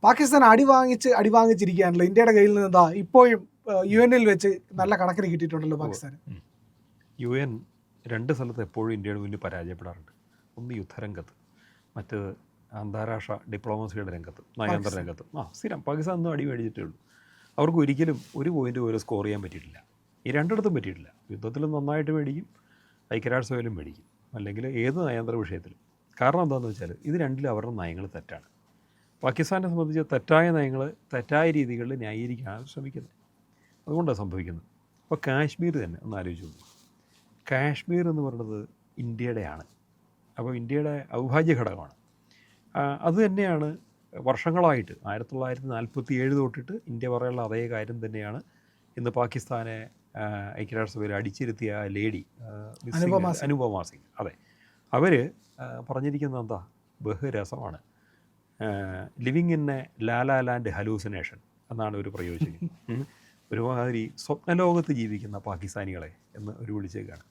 പാകിസ്ഥാൻ അടി വാങ്ങിച്ചിരിക്കുകയാണല്ലോ ഇന്ത്യയുടെ കയ്യിൽ നിന്ന്. എന്താ ഇപ്പോഴും UN വെച്ച് നല്ല കണക്കിന് കിട്ടിയിട്ടുണ്ടല്ലോ പാകിസ്ഥാൻ. UN 2 സ്ഥലത്ത് എപ്പോഴും ഇന്ത്യയുടെ മുന്നിൽ പരാജയപ്പെടാറുണ്ട്. ഒന്ന് യുദ്ധരംഗത്ത്, മറ്റേത് അന്താരാഷ്ട്ര ഡിപ്ലോമസിയുടെ രംഗത്ത്, നയതന്ത്ര രംഗത്ത്. സ്ഥിരം പാകിസ്ഥാൻ ഒന്നും അടി മേടിച്ചിട്ടേ ഉള്ളൂ. അവർക്ക് ഒരിക്കലും ഒരു പോയിന്റ് പോലും സ്കോർ ചെയ്യാൻ പറ്റിയിട്ടില്ല. ഈ രണ്ടിടത്തും പറ്റിയിട്ടില്ല. യുദ്ധത്തിലും നന്നായിട്ട് മേടിക്കും, ഐക്യരാഷ്ട്രസഭയിലും മേടിക്കും, അല്ലെങ്കിൽ ഏത് നയതന്ത്ര വിഷയത്തിലും. കാരണം എന്താണെന്ന് വെച്ചാൽ ഇത് രണ്ടിലും അവരുടെ നയങ്ങൾ തെറ്റാണ്. പാകിസ്ഥാനെ സംബന്ധിച്ച് തെറ്റായ നയങ്ങൾ തെറ്റായ രീതികളിൽ ന്യായീകരിക്കാൻ ശ്രമിക്കുന്നത്. അതുകൊണ്ടാണ് സംഭവിക്കുന്നത്. അപ്പോൾ കാശ്മീർ തന്നെ ഒന്ന് ആലോചിച്ച് നോക്കും. കാശ്മീർ എന്ന് പറയുന്നത് ഇന്ത്യയുടെയാണ്. അപ്പോൾ ഇന്ത്യയുടെ അവിഭാജ്യ ഘടകമാണ്. അതുതന്നെയാണ് വർഷങ്ങളായിട്ട് 1947 തൊട്ടിട്ട് ഇന്ത്യ പറയാനുള്ള അതേ കാര്യം തന്നെയാണ് ഇന്ന് പാകിസ്ഥാനെ ഐക്യരാഷ്ട്രസഭയിൽ അടിച്ചിരുത്തിയ ലേഡി അനുപമ സിംഗ്. അതെ, അവർ പറഞ്ഞിരിക്കുന്നത് എന്താ, ബഹുരസമാണ്. Living in a la la land hallucination എന്നാണ് അവർ പ്രയോഗിച്ചിരിക്കുന്നത്. ഒരുമാതിരി സ്വപ്നലോകത്ത് ജീവിക്കുന്ന പാകിസ്ഥാനികളെ എന്ന് ഒരു വിളിച്ചേക്കാണ്.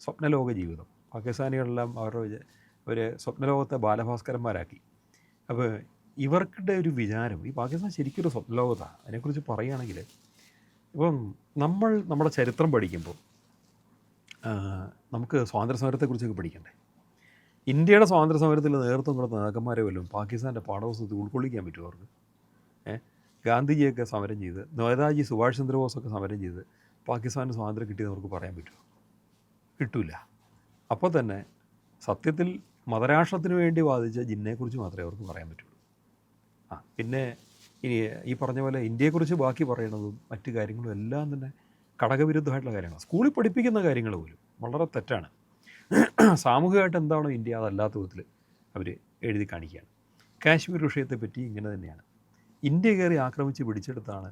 സ്വപ്നലോക ജീവിതം. പാകിസ്ഥാനികളെല്ലാം ഒരു സ്വപ്നലോകത്തെ ബാലഭാസ്കരന്മാരാക്കി. അപ്പോൾ ഇവർക്കിടെ ഒരു വിചാരം, ഈ പാകിസ്ഥാൻ ശരിക്കൊരു സ്വപ്നലോകത്താണ്. അതിനെക്കുറിച്ച് പറയുകയാണെങ്കിൽ ഇപ്പം നമ്മുടെ ചരിത്രം പഠിക്കുമ്പോൾ നമുക്ക് സ്വാതന്ത്ര്യ സമരത്തെക്കുറിച്ചൊക്കെ പഠിക്കണ്ടേ. ഇന്ത്യയുടെ സ്വാതന്ത്ര്യ സമരത്തിൽ നേതൃത്വം കൊടുത്ത നേതാക്കന്മാരെ വല്ലതും പാകിസ്ഥാൻ്റെ പാഠപുസ്തകത്തിൽ ഉൾക്കൊള്ളിക്കാൻ പറ്റുമോ അവർക്ക്? ഗാന്ധിജിയൊക്കെ സമരം ചെയ്ത്, നേതാജി സുഭാഷ് ചന്ദ്രബോസൊക്കെ സമരം ചെയ്ത് പാകിസ്ഥാന് സ്വാതന്ത്ര്യം കിട്ടിയെന്ന് അവർക്ക് പറയാൻ പറ്റുമോ? കിട്ടില്ല. അപ്പോൾ തന്നെ സത്യത്തിൽ മതരാഷ്ട്രത്തിന് വേണ്ടി വാദിച്ച ജിന്നയെക്കുറിച്ച് മാത്രമേ അവർക്ക് പറയാൻ പറ്റുള്ളൂ. പിന്നെ ഇനി ഈ പറഞ്ഞ പോലെ ഇന്ത്യയെക്കുറിച്ച് ബാക്കി പറയണതും മറ്റു കാര്യങ്ങളും എല്ലാം തന്നെ ഘടകവിരുദ്ധമായിട്ടുള്ള കാര്യങ്ങളാണ്. സ്കൂളിൽ പഠിപ്പിക്കുന്ന കാര്യങ്ങൾ പോലും വളരെ തെറ്റാണ്. സാമൂഹികമായിട്ട് എന്താണോ ഇന്ത്യ അതല്ലാത്ത വിധത്തിൽ അവർ എഴുതി കാണിക്കുകയാണ്. കാശ്മീർ വിഷയത്തെപ്പറ്റി ഇങ്ങനെ തന്നെയാണ്. ഇന്ത്യ കയറി ആക്രമിച്ച് പിടിച്ചെടുത്താണ്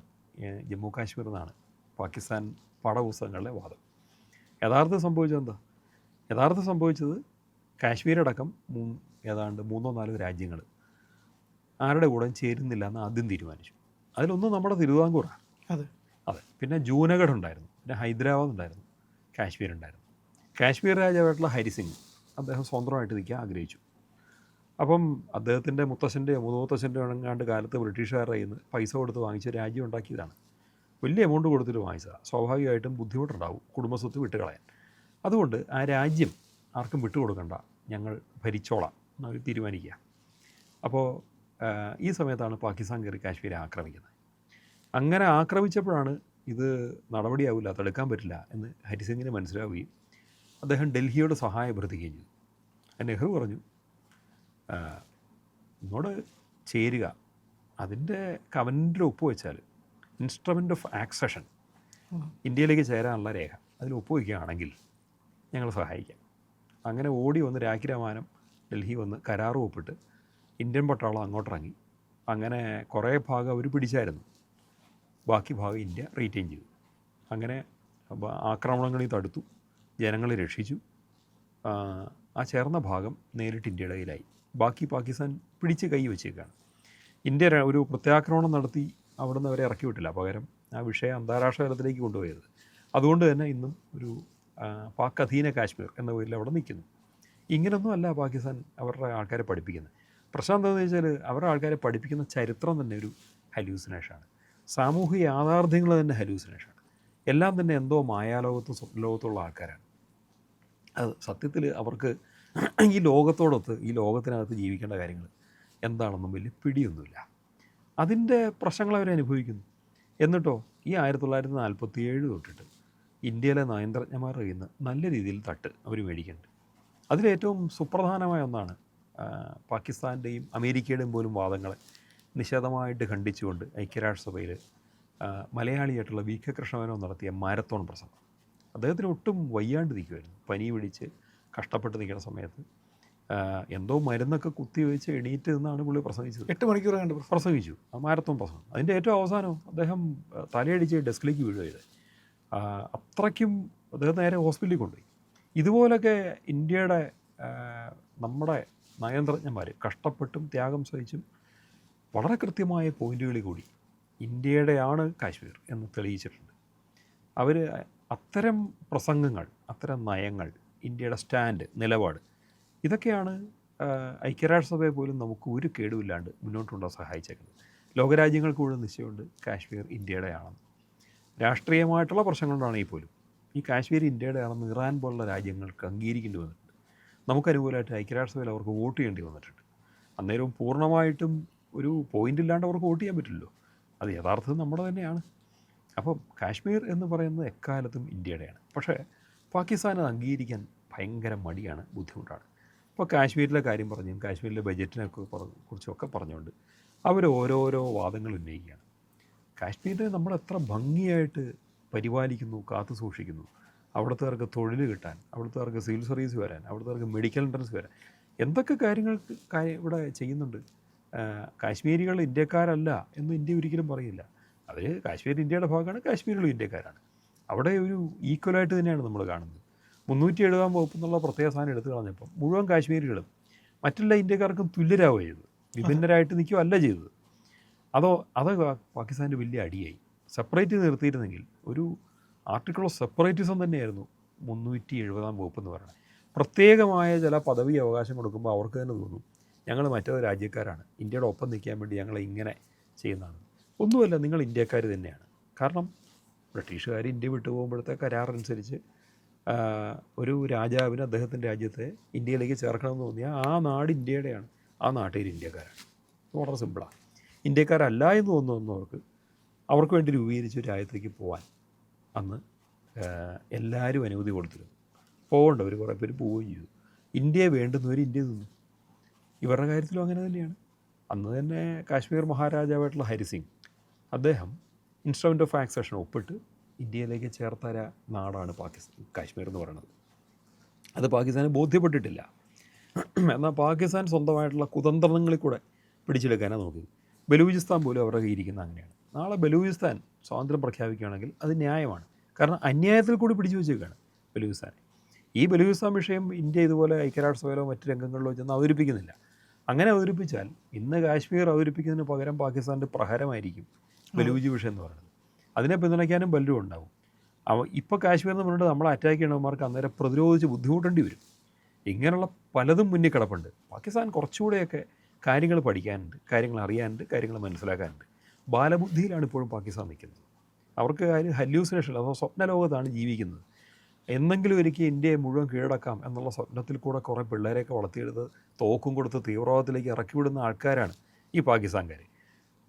ജമ്മു കാശ്മീർ എന്നാണ് പാകിസ്ഥാൻ പാഠപുസ്തകങ്ങളുടെ വാദം. യഥാർത്ഥം സംഭവിച്ചത് എന്താ? യഥാർത്ഥം സംഭവിച്ചത് കാശ്മീരടക്കം ഏതാണ്ട് 3-4 രാജ്യങ്ങൾ ആരുടെ കൂടെ ചേരുന്നില്ല എന്ന് ആദ്യം തീരുമാനിച്ചു. അതിലൊന്നും നമ്മുടെ തിരുവിതാംകൂറാണ്. അതെ. പിന്നെ ജൂനഗഡ് ഉണ്ടായിരുന്നു, പിന്നെ ഹൈദരാബാദ് ഉണ്ടായിരുന്നു, കാശ്മീർ ഉണ്ടായിരുന്നു. കാശ്മീർ രാജാവായിട്ടുള്ള ഹരിസിംഗ് അദ്ദേഹം സ്വതന്ത്രമായിട്ട് നിൽക്കാൻ ആഗ്രഹിച്ചു. അപ്പം അദ്ദേഹത്തിൻ്റെ മുത്തശ്ശൻ്റെയോ മുതുമുത്തശ്ശൻ്റെയോ എങ്ങാണ്ട് കാലത്ത് ബ്രിട്ടീഷുകാരുടെ കയ്യിൽ നിന്ന് പൈസ കൊടുത്ത് വാങ്ങിച്ച രാജ്യം ഉണ്ടാക്കിയതാണ്. വലിയ എമൗണ്ട് കൊടുത്തിട്ട് വാങ്ങിച്ചതാണ്. സ്വാഭാവികമായിട്ടും ബുദ്ധിമുട്ടുണ്ടാവും കുടുംബസ്വത്ത് വിട്ടുകളയാൻ. അതുകൊണ്ട് ആ രാജ്യം ആർക്കും വിട്ടുകൊടുക്കണ്ട, ഞങ്ങൾ ഭരിച്ചോളാം എന്നവർ തീരുമാനിക്കുക. അപ്പോൾ ഈ സമയത്താണ് പാകിസ്ഥാൻ കയറി കാശ്മീരെ ആക്രമിക്കുന്നത്. അങ്ങനെ ആക്രമിച്ചപ്പോഴാണ് ഇത് നടപടിയാവില്ല, തടുക്കാൻ പറ്റില്ല എന്ന് ഹരിസിംഗിന് മനസ്സിലാവുകയും അദ്ദേഹം ഡൽഹിയോട് സഹായം അഭ്യർത്ഥിക്കുകയും ചെയ്തു. നെഹ്റു പറഞ്ഞു, എന്നോട് ചേരുക, അതിൻ്റെ കവൻറ്റിൽ ഒപ്പുവെച്ചാൽ ഇൻസ്ട്രുമെൻ്റ് ഓഫ് ആക്സഷൻ, ഇന്ത്യയിലേക്ക് ചേരാനുള്ള രേഖ, അതിൽ ഒപ്പുവെക്കുകയാണെങ്കിൽ ഞങ്ങൾ സഹായിക്കാം. അങ്ങനെ ഓടി വന്ന് രാഖിരാമാനം ഡൽഹി വന്ന് കരാറും ഒപ്പിട്ട് ഇന്ത്യൻ പട്ടാളം അങ്ങോട്ടിറങ്ങി. അങ്ങനെ കുറേ ഭാഗം അവർ പിടിച്ചായിരുന്നു, ബാക്കി ഭാഗം ഇന്ത്യ റീറ്റെയിൻ ചെയ്തു. അങ്ങനെ ആക്രമണങ്ങളിൽ തടുത്തു, ജനങ്ങളെ രക്ഷിച്ചു. ആ ചേർന്ന ഭാഗം നേരിട്ട് ഇന്ത്യയുടെ കയ്യിലായി. ബാക്കി പാകിസ്ഥാൻ പിടിച്ച് കൈ വെച്ചേക്കാണ്. ഇന്ത്യ ഒരു പ്രത്യാക്രമണം നടത്തി അവിടുന്ന് അവരെ ഇറക്കി വിട്ടില്ല, പകരം ആ വിഷയം അന്താരാഷ്ട്ര തലത്തിലേക്ക് കൊണ്ടുപോയത്. അതുകൊണ്ട് തന്നെ ഇന്നും ഒരു പാക് അധീന കാശ്മീർ എന്ന പേരിൽ അവിടെ നിൽക്കുന്നു. ഇങ്ങനൊന്നും അല്ല പാകിസ്ഥാൻ അവരുടെ ആൾക്കാരെ പഠിപ്പിക്കുന്നത്. പ്രശ്നം എന്താണെന്ന് വെച്ചാൽ അവരുടെ ആൾക്കാരെ പഠിപ്പിക്കുന്ന ചരിത്രം തന്നെ ഒരു ഹലൂസിനേഷനാണ്. സാമൂഹിക യാഥാർത്ഥ്യങ്ങൾ തന്നെ ഹലൂസിനേഷനാണ്. എല്ലാം തന്നെ എന്തോ മായാലോകത്തും സ്വപ്നലോകത്തുള്ള ആൾക്കാരാണ്. അത് സത്യത്തിൽ അവർക്ക് ഈ ലോകത്തോടൊത്ത് ഈ ലോകത്തിനകത്ത് ജീവിക്കേണ്ട കാര്യങ്ങൾ എന്താണെന്നും വലിയ പിടിയൊന്നുമില്ല. അതിൻ്റെ പ്രശ്നങ്ങൾ അവരനുഭവിക്കുന്നു. എന്നിട്ടോ ഈ 1947 തൊട്ടിട്ട് ഇന്ത്യയിലെ നയതന്ത്രജ്ഞന്മാരുടെ കയ്യിൽ നിന്ന് നല്ല രീതിയിൽ തട്ട് അവർ മേടിക്കുന്നുണ്ട്. അതിലേറ്റവും സുപ്രധാനമായ ഒന്നാണ് പാകിസ്ഥാൻ്റെയും അമേരിക്കയുടെയും പോലും വാദങ്ങളെ നിശിതമായിട്ട് ഖണ്ഡിച്ചുകൊണ്ട് ഐക്യരാഷ്ട്രസഭയിൽ മലയാളിയായിട്ടുള്ള വി കെ കൃഷ്ണമേനോൻ നടത്തിയ മാരത്തോൺ പ്രസംഗം. അദ്ദേഹത്തിന് ഒട്ടും വയ്യാണ്ട് നിൽക്കുമായിരുന്നു, പനി പിടിച്ച് കഷ്ടപ്പെട്ട് നിൽക്കുന്ന സമയത്ത് എന്തോ മരുന്നൊക്കെ കുത്തിവെച്ച് എണീറ്റ് നിന്നാണ് പുള്ളി പ്രസംഗിച്ചത്. 8 മണിക്കൂർ കണ്ട് പ്രസംഗിച്ചു ആ മാരത്തോൺ പ്രസംഗം. അതിൻ്റെ ഏറ്റവും അവസാനം അദ്ദേഹം തലയടിച്ച് ഡെസ്കിലേക്ക് വീഴുകയത്. അത്രയ്ക്കും അദ്ദേഹം നേരെ ഹോസ്പിറ്റലിൽ കൊണ്ടുപോയി. ഇതുപോലൊക്കെ ഇന്ത്യയുടെ നമ്മുടെ നയതന്ത്രജ്ഞന്മാർ കഷ്ടപ്പെട്ടും ത്യാഗം സഹിച്ചും വളരെ കൃത്യമായ പോയിന്റുകളിൽ കൂടി ഇന്ത്യയുടെയാണ് കാശ്മീർ എന്ന് തെളിയിച്ചിട്ടുണ്ട്. അവർ അത്തരം പ്രസംഗങ്ങൾ, അത്തരം നയങ്ങൾ, ഇന്ത്യയുടെ സ്റ്റാൻഡ്, നിലപാട്, ഇതൊക്കെയാണ് ഐക്യരാഷ്ട്രസഭയെ പോലും നമുക്ക് ഒരു കേടുമില്ലാണ്ട് മുന്നോട്ടുകൊണ്ടുപോകാൻ സഹായിച്ചേക്കുന്നത്. ലോകരാജ്യങ്ങൾക്ക് മുഴുവൻ നിശ്ചയമുണ്ട് കാശ്മീർ ഇന്ത്യയുടെയാണെന്ന്. രാഷ്ട്രീയമായിട്ടുള്ള പ്രശ്നങ്ങളുണ്ടാണെങ്കിൽ പോലും ഈ കാശ്മീർ ഇന്ത്യയുടെയാണെന്ന് ഇറാൻ പോലുള്ള രാജ്യങ്ങൾക്ക് അംഗീകരിക്കേണ്ടി വന്നിട്ടുണ്ട്. നമുക്കനുകൂലമായിട്ട് ഐക്യരാഷ്ട്രസഭയിൽ അവർക്ക് വോട്ട് ചെയ്യേണ്ടി വന്നിട്ടുണ്ട്. അന്നേരവും പൂർണ്ണമായിട്ടും ഒരു പോയിൻ്റ് ഇല്ലാണ്ട് അവർക്ക് വോട്ട് ചെയ്യാൻ പറ്റില്ലല്ലോ. അത് യഥാർത്ഥത്തിൽ നമ്മുടെ തന്നെയാണ്. അപ്പം കാശ്മീർ എന്ന് പറയുന്നത് എക്കാലത്തും ഇന്ത്യയുടെയാണ്. പക്ഷേ പാകിസ്ഥാൻ അത് അംഗീകരിക്കാൻ ഭയങ്കര മടിയാണ്, ബുദ്ധിമുട്ടാണ്. ഇപ്പോൾ കാശ്മീരിലെ കാര്യം പറഞ്ഞും കാശ്മീരിലെ ബജറ്റിനൊക്കെ കുറിച്ചൊക്കെ പറഞ്ഞുകൊണ്ട് അവർ ഓരോരോ വാദങ്ങൾ ഉന്നയിക്കുകയാണ്. കാശ്മീരിനെ നമ്മൾ എത്ര ഭംഗിയായിട്ട് പരിപാലിക്കുന്നു, കാത്തു സൂക്ഷിക്കുന്നു. അവിടുത്തേർക്ക് തൊഴിൽ കിട്ടാൻ, അവിടുത്തേർക്ക് സിവിൽ സർവീസ് വരാൻ, അവിടുത്തേർക്ക് മെഡിക്കൽ എൻട്രൻസ് വരാൻ, എന്തൊക്കെ കാര്യങ്ങൾക്ക് ഇവിടെ ചെയ്യുന്നുണ്ട്. കാശ്മീരികൾ ഇന്ത്യക്കാരല്ല എന്ന് ഇന്ത്യ ഒരിക്കലും പറയില്ല. അവർ കാശ്മീർ ഇന്ത്യയുടെ ഭാഗമാണ്, കാശ്മീരികളും ഇന്ത്യക്കാരാണ്. അവിടെ ഒരു ഈക്വലായിട്ട് തന്നെയാണ് നമ്മൾ കാണുന്നത്. 370 വകുപ്പ് എന്നുള്ള പ്രത്യേക സ്ഥാനം എടുത്തു കളഞ്ഞപ്പം മുഴുവൻ കാശ്മീരികളും മറ്റുള്ള ഇന്ത്യക്കാർക്കും തുല്യരാവുക ചെയ്തത്, വിഭിന്നരായിട്ട് നിൽക്കുകയല്ല ചെയ്തത്. അത് പാകിസ്ഥാൻ്റെ വലിയ അടിയായി. സെപ്പറേറ്റ് നിർത്തിയിരുന്നെങ്കിൽ ഒരു ആർട്ടിക്കിൾ ഓഫ് സെപ്പറേറ്റിസം തന്നെയായിരുന്നു 370 വകുപ്പ് എന്ന് പറയുന്നത്. പ്രത്യേകമായ ചില പദവി അവകാശം കൊടുക്കുമ്പോൾ അവർക്ക് തന്നെ തോന്നും ഞങ്ങൾ മറ്റൊരു രാജ്യക്കാരാണ്, ഇന്ത്യയുടെ ഒപ്പം നിൽക്കാൻ വേണ്ടി ഞങ്ങൾ ഇങ്ങനെ ചെയ്യുന്നതാണ്. ഒന്നുമല്ല, നിങ്ങൾ ഇന്ത്യക്കാർ തന്നെയാണ്. കാരണം ബ്രിട്ടീഷുകാർ ഇന്ത്യ വിട്ടു പോകുമ്പോഴത്തെ കരാറനുസരിച്ച് ഒരു രാജാവിന് അദ്ദേഹത്തിൻ്റെ രാജ്യത്തെ ഇന്ത്യയിലേക്ക് ചേർക്കണമെന്ന് തോന്നിയാൽ ആ നാട് ഇന്ത്യയുടെയാണ്, ആ നാട്ടുകാർ ഇന്ത്യക്കാരാണ്. വളരെ സിമ്പിളാണ്. ഇന്ത്യക്കാരല്ല എന്ന് തോന്നുന്നവർക്ക് അവർക്ക് വേണ്ടി രൂപീകരിച്ച രാജ്യത്തേക്ക് പോകാൻ അന്ന് എല്ലാവരും അനുമതി കൊടുത്തിരുന്നു. പോകേണ്ടവർ കുറേ പേര് പോവുകയും ചെയ്തു. ഇന്ത്യയെ വേണ്ടുന്നവർ ഇന്ത്യ നിന്നു. ഇവരുടെ കാര്യത്തിലും അങ്ങനെ തന്നെയാണ്. അന്ന് തന്നെ കാശ്മീർ മഹാരാജാവായിട്ടുള്ള ഹരിസിംഗ് അദ്ദേഹം ഇൻസ്ട്രുമെൻ്റ് ഓഫ് ആക്സഷൻ ഒപ്പിട്ട് ഇന്ത്യയിലേക്ക് ചേർത്ത നാടാണ് കാശ്മീർ എന്ന് പറയുന്നത്. അത് പാകിസ്ഥാന് ബോധ്യപ്പെട്ടിട്ടില്ല. എന്നാൽ പാകിസ്ഥാൻ സ്വന്തമായിട്ടുള്ള കുതന്ത്രങ്ങളിൽ കൂടെ പിടിച്ചെടുക്കാനാണ് നോക്കിയത്. ബലൂചിസ്ഥാൻ പോലും അവരുടെ കയ്യിരിക്കുന്ന അങ്ങനെയാണ്. നാളെ ബലൂചിസ്ഥാൻ സ്വാതന്ത്ര്യം പ്രഖ്യാപിക്കുകയാണെങ്കിൽ അത് ന്യായമാണ്. കാരണം അന്യായത്തിൽ കൂടി പിടിച്ചു വെച്ചേക്കാണ് ബലൂചിസ്ഥാനെ. ഈ ബലൂചിസ്ഥാൻ വിഷയം ഇന്ത്യ ഇതുപോലെ ഐക്യരാഷ്ട്രസഭയിലോ മറ്റ് രംഗങ്ങളിലോ ചെന്ന് അവതരിപ്പിക്കുന്നില്ല. അങ്ങനെ അവതരിപ്പിച്ചാൽ ഇന്ന് കാശ്മീർ അവതരിപ്പിക്കുന്നതിന് പകരം പാകിസ്ഥാൻ്റെ പ്രഹരമായിരിക്കും ബലൂചി വിഷയം എന്ന് പറയുന്നത്. അതിനെ പിന്തുണയ്ക്കാനും പലരും ഉണ്ടാവും. ഇപ്പോൾ കാശ്മീർ എന്ന് പറഞ്ഞിട്ട് നമ്മളെ അറ്റാക്ക് ചെയ്യണവന്മാർക്ക് അന്നേരം പ്രതിരോധിച്ച് ബുദ്ധിമുട്ടേണ്ടി വരും. ഇങ്ങനെയുള്ള പലതും മുന്നിൽ കിടപ്പുണ്ട്. പാകിസ്ഥാൻ കുറച്ചുകൂടെയൊക്കെ കാര്യങ്ങൾ പഠിക്കാനുണ്ട്, കാര്യങ്ങൾ അറിയാനുണ്ട്, കാര്യങ്ങൾ മനസ്സിലാക്കാനുണ്ട്. ബാലബുദ്ധിയിലാണ് ഇപ്പോഴും പാകിസ്ഥാൻ നിൽക്കുന്നത്. അവർക്ക് ഹല്യൂസിനേഷൻ, അഥവാ സ്വപ്നലോകത്താണ് ജീവിക്കുന്നത്. എന്നെങ്കിലും ഒരിക്കൽ ഇന്ത്യയെ മുഴുവൻ കീഴടക്കാം എന്നുള്ള സ്വപ്നത്തിൽ കൂടെ കുറേ പിള്ളേരെയൊക്കെ വളർത്തിയെടുത്ത് തോക്കും കൊടുത്ത് തീവ്രവാദത്തിലേക്ക് ഇറക്കി വിടുന്ന ആൾക്കാരാണ് ഈ പാകിസ്ഥാൻകാർ.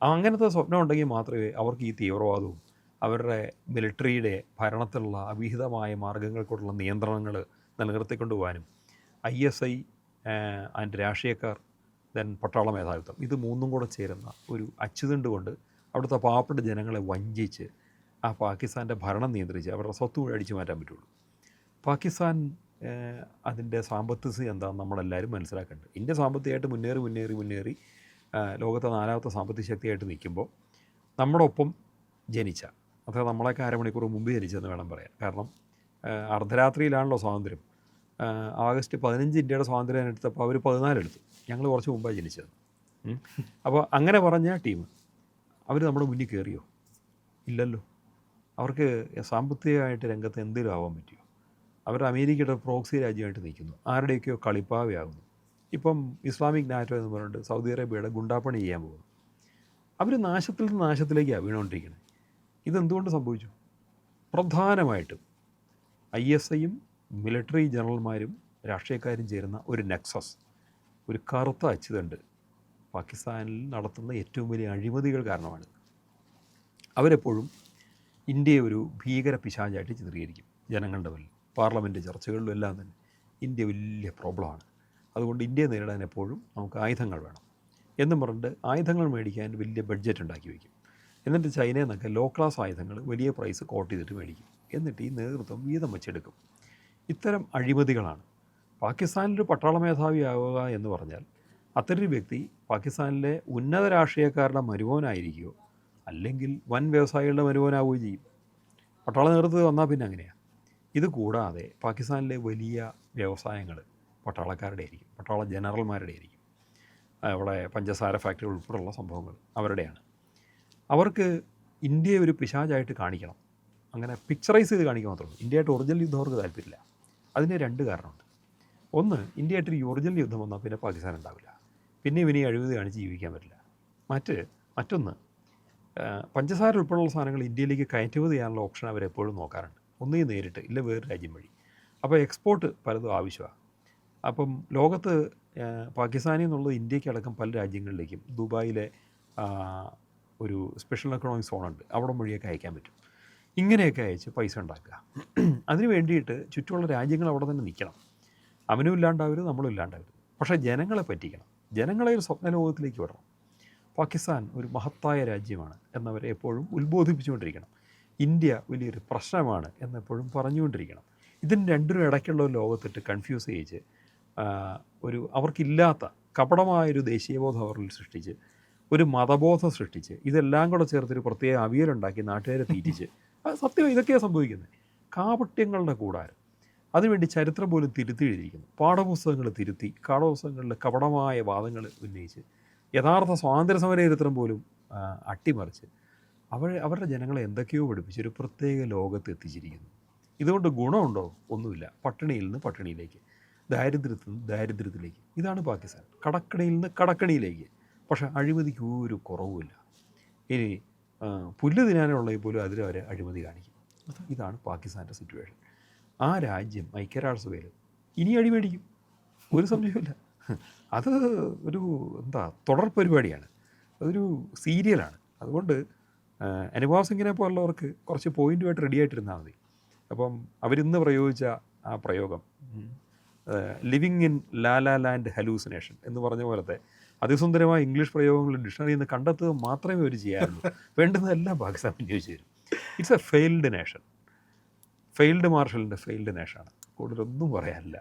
അങ്ങനത്തെ സ്വപ്നം ഉണ്ടെങ്കിൽ മാത്രമേ അവർക്ക് ഈ തീവ്രവാദവും അവരുടെ മിലിറ്ററിയുടെ ഭരണത്തിലുള്ള അവിഹിതമായ മാർഗങ്ങൾക്കുള്ള നിയന്ത്രണങ്ങൾ നിലനിർത്തിക്കൊണ്ടു പോകാനും ISI ആൻഡ് രാഷ്ട്രീയക്കാർ ദെൻ പട്ടാള മേധാവിത്വം ഇത് മൂന്നും കൂടെ ചേരുന്ന ഒരു അച്ചുതണ്ട് കൊണ്ട് അവിടുത്തെ പാവപ്പെട്ട ജനങ്ങളെ വഞ്ചിച്ച് ആ പാകിസ്ഥാൻ്റെ ഭരണം നിയന്ത്രിച്ച് അവരുടെ സ്വത്ത് മുഴുവൻ അടിച്ചു മാറ്റാൻ പറ്റുള്ളൂ. പാകിസ്ഥാൻ അതിൻ്റെ സാമ്പത്തിക സ്ഥിതി എന്താണെന്ന് നമ്മളെല്ലാവരും മനസ്സിലാക്കേണ്ടത്. ഇന്ത്യ സാമ്പത്തികമായിട്ട് മുന്നേറി ലോകത്തെ 4ാമത്തെ സാമ്പത്തിക ശക്തിയായിട്ട് നിൽക്കുമ്പോൾ നമ്മുടെ ഒപ്പം ജനിച്ച, അതായത് നമ്മളൊക്കെ അരമണിക്കൂർ മുമ്പ് ജനിച്ചതെന്ന് വേണം പറയാൻ. കാരണം അർദ്ധരാത്രിയിലാണല്ലോ സ്വാതന്ത്ര്യം. ആഗസ്റ്റ് 15 ഇന്ത്യയുടെ സ്വാതന്ത്ര്യം എടുത്തപ്പോൾ അവർ 14 എടുത്തു. ഞങ്ങൾ കുറച്ച് മുമ്പാണ് ജനിച്ചത്. അപ്പോൾ അങ്ങനെ പറഞ്ഞ ടീം അവർ നമ്മുടെ മുന്നിൽ കയറിയോ? ഇല്ലല്ലോ. അവർക്ക് സാമ്പത്തികമായിട്ട് രംഗത്ത് എന്തെങ്കിലും ആവാൻ പറ്റുമോ? അവർ അമേരിക്കയുടെ പ്രോക്സി രാജ്യമായിട്ട് നിൽക്കുന്നു, ആരുടെയൊക്കെയോ കളിപ്പാവയാകുന്നു. ഇപ്പം ഇസ്ലാമിക് നാറ്റോ എന്ന് പറഞ്ഞിട്ട് സൗദി അറേബ്യയുടെ ഗുണ്ടാപ്പണി ചെയ്യാൻ പോകുന്നു. അവർ നാശത്തിൽ നിന്ന് നാശത്തിലേക്കാണ് വീണുകൊണ്ടിരിക്കുന്നത്. ഇതെന്തുകൊണ്ട് സംഭവിച്ചു? പ്രധാനമായിട്ടും ISIയും മിലിറ്ററി ജനറൽമാരും രാഷ്ട്രീയക്കാരും ചേരുന്ന ഒരു നെക്സസ്, ഒരു കറുത്ത അച്ചുതണ്ട് പാകിസ്ഥാനിൽ നടത്തുന്ന ഏറ്റവും വലിയ അഴിമതികൾ കാരണമാണ്. അവരെപ്പോഴും ഇന്ത്യയെ ഒരു ഭീകര പിശാചായിട്ട് ചിത്രീകരിക്കും ജനങ്ങളുടെ മുന്നിൽ. പാർലമെൻറ്റ് ചർച്ചകളിലും എല്ലാം തന്നെ ഇന്ത്യ വലിയ പ്രോബ്ലമാണ്. അതുകൊണ്ട് ഇന്ത്യയെ നേരിടാൻ എപ്പോഴും നമുക്ക് ആയുധങ്ങൾ വേണം എന്നും പറഞ്ഞിട്ട് ആയുധങ്ങൾ മേടിക്കാൻ വലിയ ബഡ്ജറ്റ് ഉണ്ടാക്കി വയ്ക്കും. എന്നിട്ട് ചൈനയിൽ നിന്നൊക്കെ ലോ ക്ലാസ് ആയുധങ്ങൾ വലിയ പ്രൈസ് കോട്ട് ചെയ്തിട്ട് മേടിക്കും. എന്നിട്ട് ഈ നേതൃത്വം വീതം വെച്ചെടുക്കും. ഇത്തരം അഴിമതികളാണ്. പാകിസ്ഥാനിലൊരു പട്ടാള മേധാവിയാവുക എന്ന് പറഞ്ഞാൽ അത്തരൊരു വ്യക്തി പാകിസ്ഥാനിലെ ഉന്നത രാഷ്ട്രീയക്കാരുടെ മരുമോനായിരിക്കുകയോ അല്ലെങ്കിൽ വൻ വ്യവസായികളുടെ മരുമോനാവുകയും ചെയ്യും. പട്ടാള നേതൃത്വത്തിൽ വന്നാൽ പിന്നെ അങ്ങനെയാണ്. ഇത് കൂടാതെ പാകിസ്ഥാനിലെ വലിയ വ്യവസായങ്ങൾ പട്ടാളക്കാരുടെ ആയിരിക്കും, പട്ടാള ജനറൽമാരുടെ ആയിരിക്കും. അവിടെ പഞ്ചസാര ഫാക്ടറി ഉൾപ്പെടെയുള്ള സംഭവങ്ങൾ അവരുടെയാണ്. അവർക്ക് ഇന്ത്യയെ ഒരു പിശാചായിട്ട് കാണിക്കണം, അങ്ങനെ പിക്ചറൈസ് ചെയ്ത് കാണിക്കാൻ മാത്രമേ ഉള്ളൂ. ഇന്ത്യയായിട്ട് ഒറിജിനൽ യുദ്ധം അവർക്ക് താല്പര്യമില്ല. അതിന് 2 കാരണമുണ്ട്. ഒന്ന്, ഇന്ത്യയായിട്ടൊരു ഒറിജിനൽ യുദ്ധം വന്നാൽ പിന്നെ പാകിസ്ഥാൻ ഉണ്ടാവില്ല, പിന്നെ ഇവനെ അഴിമതി കാണിച്ച് ജീവിക്കാൻ പറ്റില്ല. മറ്റൊന്ന് പഞ്ചസാര ഉൾപ്പെടെയുള്ള സാധനങ്ങൾ ഇന്ത്യയിലേക്ക് കയറ്റുമതി ചെയ്യാനുള്ള ഓപ്ഷൻ അവരെപ്പോഴും നോക്കാറുണ്ട്. ഒന്നുകിൽ നേരിട്ട്, ഇല്ല വേറെ രാജ്യം വഴി. അപ്പോൾ എക്സ്പോർട്ട് പലതും ആവശ്യമാണ്. അപ്പം ലോകത്ത് പാകിസ്ഥാനിൽ നിന്നുള്ളത് ഇന്ത്യക്കടക്കം പല രാജ്യങ്ങളിലേക്കും ദുബായിലെ ഒരു സ്പെഷ്യൽ എക്കണോമിക് സോണുണ്ട്, അവിടെ വഴിയൊക്കെ അയക്കാൻ പറ്റും. ഇങ്ങനെയൊക്കെ അയച്ച് പൈസ ഉണ്ടാക്കുക. അതിന് വേണ്ടിയിട്ട് ചുറ്റുമുള്ള രാജ്യങ്ങൾ അവിടെ തന്നെ നിൽക്കണം. അവനും ഇല്ലാണ്ടാവരുത്, നമ്മളും ഇല്ലാണ്ടാവരുത്. പക്ഷേ ജനങ്ങളെ പറ്റിക്കണം, ജനങ്ങളെ ഒരു സ്വപ്ന ലോകത്തിലേക്ക് വിടണം. പാകിസ്ഥാൻ ഒരു മഹത്തായ രാജ്യമാണ് എന്നവരെ എപ്പോഴും ഉത്ബോധിപ്പിച്ചുകൊണ്ടിരിക്കണം. ഇന്ത്യ വലിയൊരു പ്രശ്നമാണ് എന്നെപ്പോഴും പറഞ്ഞുകൊണ്ടിരിക്കണം. ഇതിന് രണ്ടിനും ഇടയ്ക്കുള്ള ഒരു ലോകത്തിട്ട് കൺഫ്യൂസ് ചെയ്യിച്ച് അവർക്കില്ലാത്ത കപടമായൊരു ദേശീയബോധം അവരിൽ സൃഷ്ടിച്ച്, ഒരു മതബോധം സൃഷ്ടിച്ച്, ഇതെല്ലാം കൂടെ ചേർത്തൊരു പ്രത്യേക അവിയലുണ്ടാക്കി നാട്ടുകാരെ തീറ്റിച്ച്, അത് സത്യം ഇതൊക്കെയാണ് സംഭവിക്കുന്നത്. കാപട്യങ്ങളുടെ കൂടാരം. അതിനുവേണ്ടി ചരിത്രം പോലും തിരുത്തി എഴുതിയിരിക്കുന്നു. പാഠപുസ്തകങ്ങൾ തിരുത്തി, പാഠപുസ്തകങ്ങളിൽ കപടമായ വാദങ്ങൾ ഉന്നയിച്ച്, യഥാർത്ഥ സ്വാതന്ത്ര്യ സമര ചരിത്രം പോലും അട്ടിമറിച്ച് അവരുടെ ജനങ്ങളെ എന്തൊക്കെയോ പഠിപ്പിച്ച് ഒരു പ്രത്യേക ലോകത്ത് എത്തിച്ചിരിക്കുന്നു. ഇതുകൊണ്ട് ഗുണമുണ്ടോ? ഒന്നുമില്ല. പട്ടിണിയിൽ നിന്ന് പട്ടിണിയിലേക്ക്, ദാരിദ്ര്യത്തിൽ നിന്ന് ദാരിദ്ര്യത്തിലേക്ക്. ഇതാണ് പാകിസ്ഥാൻ. കടക്കണിയിൽ നിന്ന് കടക്കണിയിലേക്ക്. പക്ഷേ അഴിമതിക്ക് ഒരു കുറവുമില്ല. ഇനി പുല്ല് തിന്നാനുള്ളതിൽ പോലും അതിൽ അവർ അഴിമതി കാണിക്കും. ഇതാണ് പാകിസ്ഥാൻ്റെ സിറ്റുവേഷൻ. ആ രാജ്യം ഐക്യരാഷ്ട്രസഭയിൽ ഇനി അടിമേടിക്കും, ഒരു സംശയമില്ല. അത് ഒരു തുടർ പരിപാടിയാണ്, അതൊരു സീരിയലാണ്. അതുകൊണ്ട് അനുഭവ് സിംഗിനെ പോലുള്ളവർക്ക് കുറച്ച് പോയിൻ്റുമായിട്ട് റെഡി ആയിട്ടിരുന്നാൽ മതി. അപ്പം അവരിന്ന് പ്രയോഗിച്ച ആ പ്രയോഗം, living in Lala land hallucination എന്ന് പറഞ്ഞ പോലത്തെ അതിസുന്ദരമായ ഇംഗ്ലീഷ് പ്രയോഗങ്ങൾ ഡിക്ഷണറിയിൽ നിന്ന് കണ്ടെത്തുക മാത്രമേ അവർ ചെയ്യാറുള്ളൂ. വേണ്ടുന്നതെല്ലാം പാകിസ്ഥാൻ വിനിയോഗിച്ച് തരും. It's a failed nation. Failed മാർഷലിൻ്റെ ഫെയിൽഡ് നേഷനാണ്. കൂടുതലൊന്നും പറയാനില്ല.